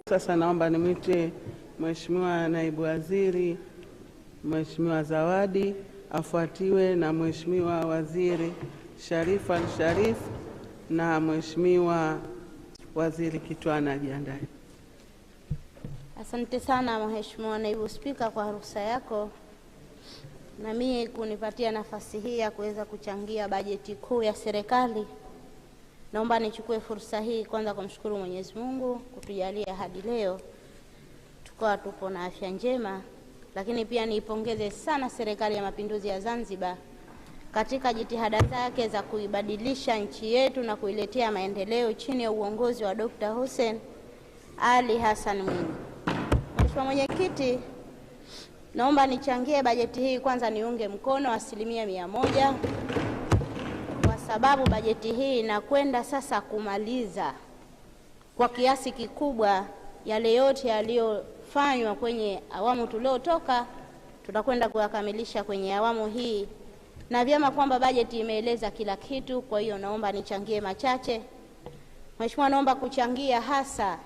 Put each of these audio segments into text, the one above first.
Sasa naomba nimwite Mheshimiwa Naibu Waziri Mheshimiwa Zawadi, afuatiwe na Mheshimiwa Waziri Sharif Al-Sharif na Mheshimiwa Waziri Kitwana ajiandae. Asante sana Mheshimiwa Naibu Spika kwa ruhusa yako na mimi kunipatia nafasi hii ya kuweza kuchangia bajeti kuu ya serikali. Naomba nichukue fursa hii kwanza kumshukuru Mwenyezi Mungu kutujalia hadi leo tukawa tupo na afya njema, lakini pia niipongeze sana Serikali ya Mapinduzi ya Zanzibar katika jitihada zake za kuibadilisha nchi yetu na kuiletea maendeleo chini ya uongozi wa Dr. Hussein Ali Hassan Mwinyi. Mheshimiwa Mwenyekiti, naomba nichangie bajeti hii. Kwanza niunge mkono 100% kwa sababu bajeti hii inakwenda sasa kumaliza kwa kiasi kikubwa yale yote yaliyofanywa kwenye awamu tuliotoka, tutakwenda kuyakamilisha kwenye awamu hii, na vyema kwamba bajeti imeeleza kila kitu. Kwa hiyo naomba nichangie machache. Mheshimiwa, naomba kuchangia hasa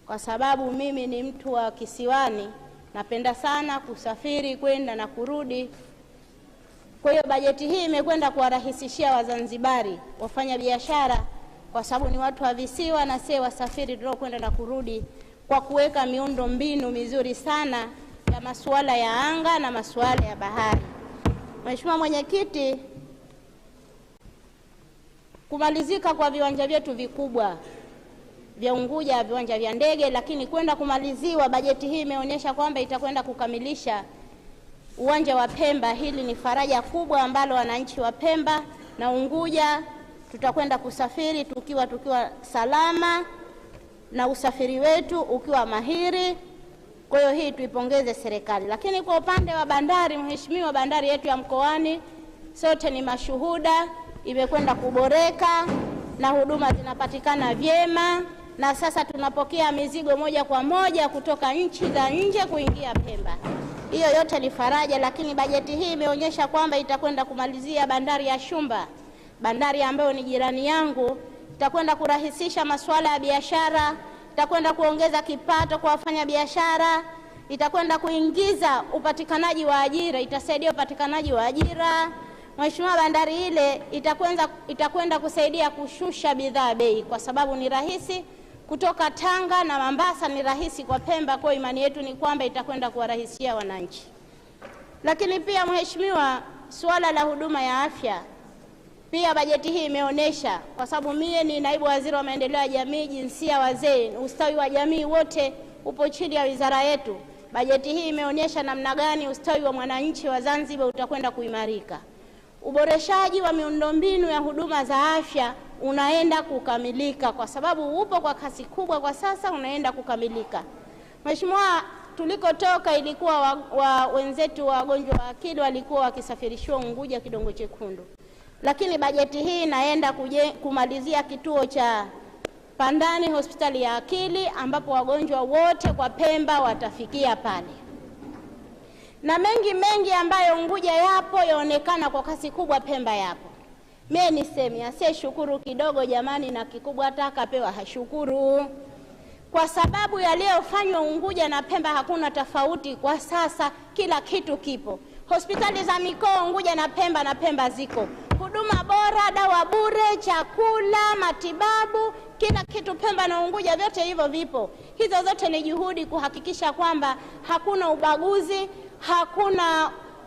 kwa sababu mimi ni mtu wa kisiwani, napenda sana kusafiri kwenda na kurudi. Kwa hiyo bajeti hii imekwenda kuwarahisishia Wazanzibari wafanya biashara, kwa sababu ni watu wa visiwa na sisi wasafiri tunaokwenda na kurudi, kwa kuweka miundo mbinu mizuri sana ya masuala ya anga na masuala ya bahari. Mheshimiwa Mwenyekiti, kumalizika kwa viwanja vyetu vikubwa vya Unguja, viwanja vya ndege, lakini kwenda kumaliziwa, bajeti hii imeonyesha kwamba itakwenda kukamilisha uwanja wa Pemba. Hili ni faraja kubwa ambalo wananchi wa Pemba na Unguja tutakwenda kusafiri tukiwa salama na usafiri wetu ukiwa mahiri. Kwa hiyo hii tuipongeze serikali. Lakini kwa upande wa bandari, Mheshimiwa, bandari yetu ya Mkoani sote ni mashuhuda, imekwenda kuboreka na huduma zinapatikana vyema, na sasa tunapokea mizigo moja kwa moja kutoka nchi za nje kuingia Pemba. Hiyo yote ni faraja. Lakini bajeti hii imeonyesha kwamba itakwenda kumalizia bandari ya Shumba, bandari ambayo ni jirani yangu. Itakwenda kurahisisha masuala ya biashara, itakwenda kuongeza kipato kwa wafanya biashara, itakwenda kuingiza upatikanaji wa ajira, itasaidia upatikanaji wa ajira. Mheshimiwa, bandari ile itakwenda kusaidia kushusha bidhaa bei, kwa sababu ni rahisi kutoka Tanga na Mombasa, ni rahisi kwa Pemba. Kwa imani yetu ni kwamba itakwenda kuwarahisishia wananchi. Lakini pia Mheshimiwa, suala la huduma ya afya pia bajeti hii imeonyesha, kwa sababu mimi ni naibu waziri wa maendeleo ya jamii, jinsia, wazee, ustawi wa jamii, wote upo chini ya wizara yetu. Bajeti hii imeonyesha namna gani ustawi wa mwananchi wa Zanzibar utakwenda kuimarika. Uboreshaji wa miundombinu ya huduma za afya unaenda kukamilika, kwa sababu upo kwa kasi kubwa kwa sasa, unaenda kukamilika. Mheshimiwa, tulikotoka ilikuwa wenzetu wagonjwa wa akili walikuwa wakisafirishiwa Unguja Kidongo Chekundu, lakini bajeti hii inaenda kumalizia kituo cha Pandani hospitali ya akili, ambapo wagonjwa wote kwa Pemba watafikia pale, na mengi ambayo Unguja yapo yaonekana kwa kasi kubwa Pemba yapo. Mimi niseme asiye shukuru kidogo jamani, na kikubwa hata akapewa hashukuru, kwa sababu yaliyofanywa Unguja na Pemba hakuna tofauti. Kwa sasa kila kitu kipo. Hospitali za mikoa Unguja na Pemba ziko, huduma bora, dawa bure, chakula, matibabu, kila kitu Pemba na Unguja vyote hivyo vipo. Hizo zote ni juhudi kuhakikisha kwamba hakuna ubaguzi,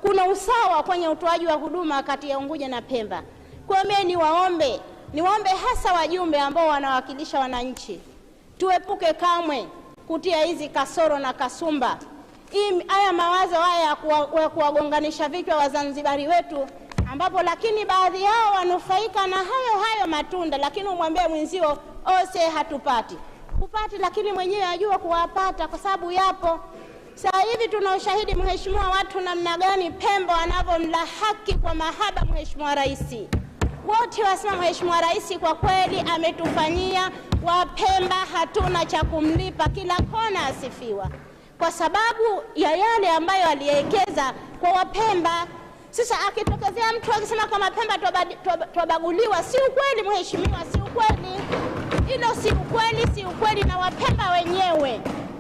kuna usawa kwenye utoaji wa huduma kati ya Unguja na Pemba. Kwa mimi niwaombe hasa wajumbe ambao wanawakilisha wananchi, tuepuke kamwe kutia hizi kasoro na kasumba. Haya mawazo haya ya kuwagonganisha vichwa Wazanzibari wetu, ambapo lakini baadhi yao wanufaika na hayo matunda, lakini umwambie mwenzio ose hatupati, lakini mwenyewe ajua kuwapata, kwa sababu yapo. Sasa hivi tuna ushahidi Mheshimiwa, watu namna gani Pemba wanavyomlahaki kwa mahaba Mheshimiwa Rais. Wote wasema Mheshimiwa Rais kwa kweli ametufanyia, wa Pemba hatuna cha kumlipa, kila kona asifiwa, kwa sababu ya yale ambayo aliwekeza kwa Wapemba. Sasa akitokezea mtu akisema kama Pemba tubaguliwa, si ukweli Mheshimiwa, si ukweli. Hilo si ukweli, na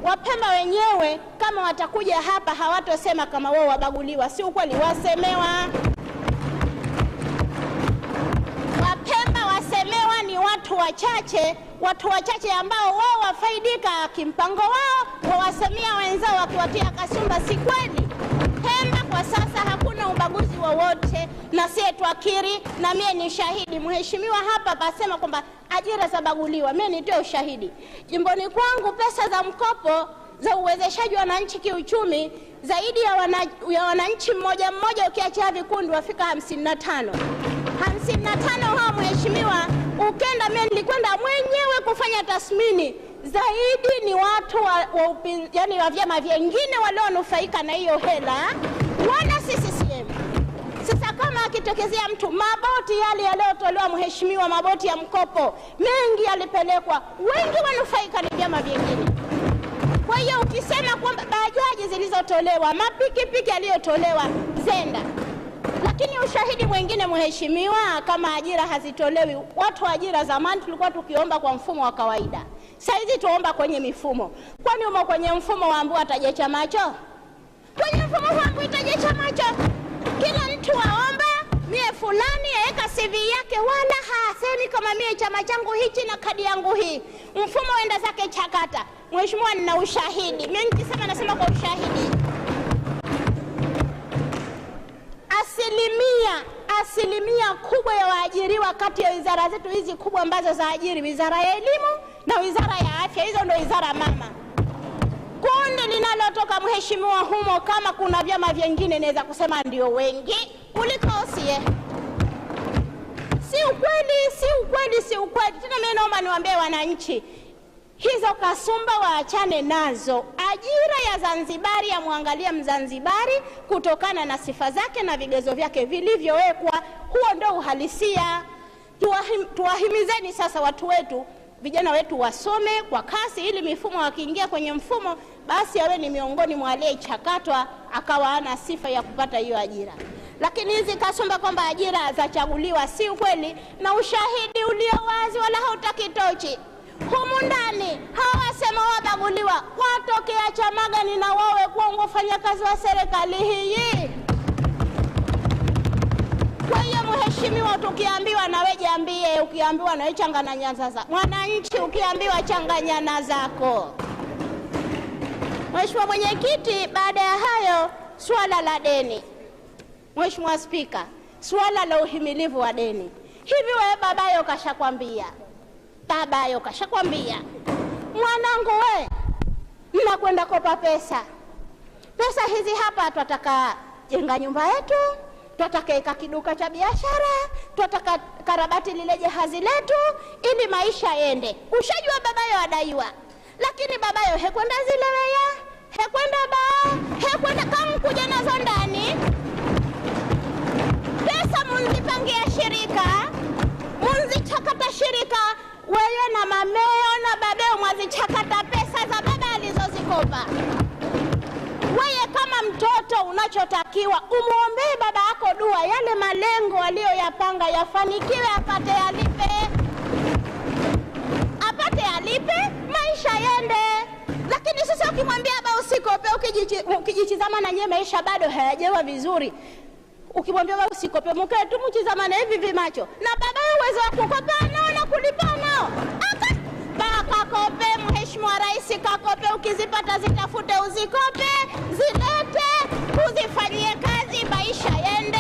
Wapemba wenyewe kama watakuja hapa hawatosema kama wao wabaguliwa. Si ukweli? Wasemewa. Wapemba wasemewa ni watu wachache ambao wao wafaidika kimpango wao, wawasemea wenzao wakiwatia kasumba. Si kweli? Pemba kwa sasa hakuna ubaguzi wowote, na sie twakiri, na mie ni shahidi. Mheshimiwa hapa pasema kwamba ajira zabaguliwa, mie nitoe ushahidi. Jimboni kwangu pesa za mkopo za uwezeshaji wananchi kiuchumi zaidi ya wananchi mmoja ukiacha vikundi wafika 55 hao. Mheshimiwa, ukenda mimi nilikwenda mwenyewe kufanya tathmini, zaidi ni watu wa vyama vingine walionufaika na hiyo hela, wala CCM. Sasa kama akitokezea mtu, maboti yale yaliyotolewa Mheshimiwa, maboti ya mkopo mengi yalipelekwa, wengi wanufaika ni vyama vingine. Kwa hiyo ukisema kwamba bajaji zilizotolewa, mapikipiki yaliyotolewa zenda, lakini ushahidi mwingine Mheshimiwa, kama ajira hazitolewi, watu wa ajira zamani tulikuwa tukiomba kwa mfumo wa kawaida, saizi tuomba kwenye mifumo. Kwani umo kwenye mfumo waambiwa atajecha macho? Kwenye mfumo waambiwa atajecha macho? Kila mtu waomba mie fulani aweka CV yake, wala hasemi kama mie chama changu hichi na kadi yangu hii. Mfumo wenda zake chakata. Mheshimiwa, nina ushahidi. Mimi nikisema nasema kwa ushahidi. Asilimia kubwa ya waajiriwa kati ya wizara zetu hizi kubwa ambazo zaajiri, wizara ya elimu na wizara ya afya, hizo ndio wizara mama. Kundi linalotoka Mheshimiwa humo, kama kuna vyama vingine naweza kusema ndio wengi kuliko sie. Si ukweli. Tena mimi naomba niwaambie wananchi, hizo kasumba waachane nazo. Ajira ya Zanzibari ya muangalia Mzanzibari kutokana na sifa zake na vigezo vyake vilivyowekwa. Huo ndio uhalisia. Tuwahimizeni sasa watu wetu, vijana wetu wasome kwa kasi, ili mifumo wakiingia kwenye mfumo basi awe ni miongoni mwa aliyechakatwa akawa ana sifa ya kupata hiyo ajira. Lakini hizi kasumba kwamba ajira zachaguliwa, si ukweli, na ushahidi ulio wazi wala hautakitochi. Humu ndani hawasema wabaguliwa, watokea chama gani na wawe kuwa wafanyakazi wa serikali hii? Kwa hiyo Mheshimiwa, tukiambiwa na wewe jiambie, ukiambiwa na wewe changanya nyaza zako. Mwananchi ukiambiwa changanya na zako. Mheshimiwa Mwenyekiti, baada ya hayo swala la deni. Mheshimiwa Spika, swala la uhimilivu wa deni. Hivi wewe babayo kashakwambia, mwanangu we, mnakwenda kopa pesa hizi hapa, twataka jenga nyumba yetu, twataka eka kiduka cha biashara, twataka karabati lile jahazi letu ili maisha yende. Ushajua babayo adaiwa, lakini babayo hekwenda zile weya, hekwenda kama kuja nazo ndani. Pesa munzipangia shirika, munzichakata shirika, wewe na mameo na babeo mwazichakata pesa za baba alizozikopa. Wewe kama mtoto unachotakiwa umuombee baba yako dua, yale malengo aliyoyapanga yafanikiwe, apate alipe, maisha yende. Lakini sasa ukimwambia baba usikope, ukijichizama na nyewe maisha bado hayajawa vizuri, ukimwambia baba usikope, mkae tu mchizama na hivi macho, na baba uwezo wa kukopa nao na kulipa nao, kakope. Mheshimiwa Rais kakope, ukizipata zitafute, uzikope, zilete, uzifanyie kazi, maisha yende.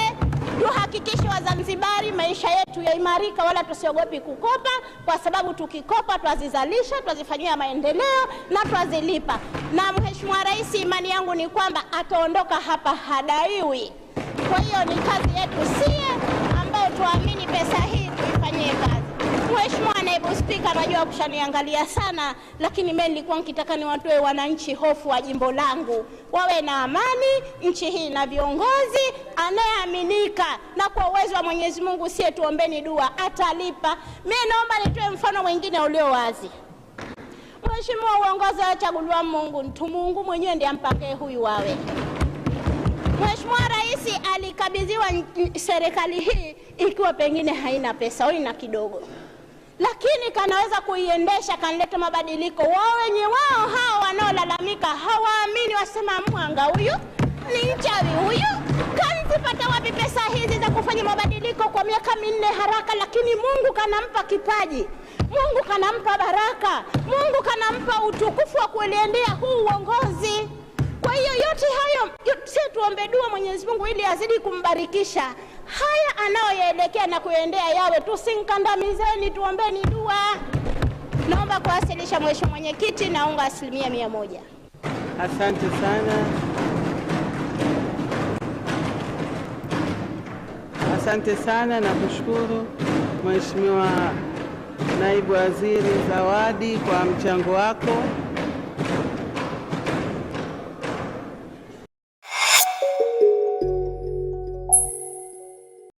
Tuhakikishe Wazanzibari maisha yetu yaimarika, wala tusiogopi kukopa, kwa sababu tukikopa twazizalisha, twazifanyia maendeleo na twazilipa. Na Mheshimiwa Rais, imani yangu ni kwamba ataondoka hapa hadaiwi. Kwa hiyo ni kazi yetu sie ambao tuamini pesa hii tuifanyie kazi. Mheshimiwa Naibu Spika, najua kushaniangalia sana, lakini mimi nilikuwa nikitaka niwatoe wananchi hofu wa jimbo langu, wawe na amani, nchi hii na viongozi anayeaminika, na kwa uwezo wa Mwenyezi Mungu sie tuombeni dua, atalipa. Mimi naomba nitoe mfano mwingine ulio wazi. Mheshimiwa, uongozi achaguliwa Mungu, Mungu mwenyewe ndiye ampake huyu wawe. Mheshimiwa Rais alikabidhiwa serikali hii ikiwa pengine haina pesa au ina kidogo. lakini kanaweza kuiendesha, kanileta mabadiliko. Wao wenye wao hao wanaolalamika hawaamini, wasema mwanga huyu ni mchawi huyu, kanzipata wapi pesa hizi za kufanya mabadiliko kwa miaka 4 haraka? Lakini Mungu kanampa kipaji, Mungu kanampa baraka, Mungu kanampa utukufu wa kuelendea huu uongozi. Kwa hiyo yote hayo sisi tuombe dua Mwenyezi Mungu ili azidi kumbarikisha haya anayoyaelekea na kuendea yawe, tusinkandamizeni, tuombeni dua. Naomba kuwasilisha Mheshimiwa Mwenyekiti, naunga 100%. Asante sana. Asante sana na kushukuru Mheshimiwa Naibu Waziri Zawadi kwa mchango wako.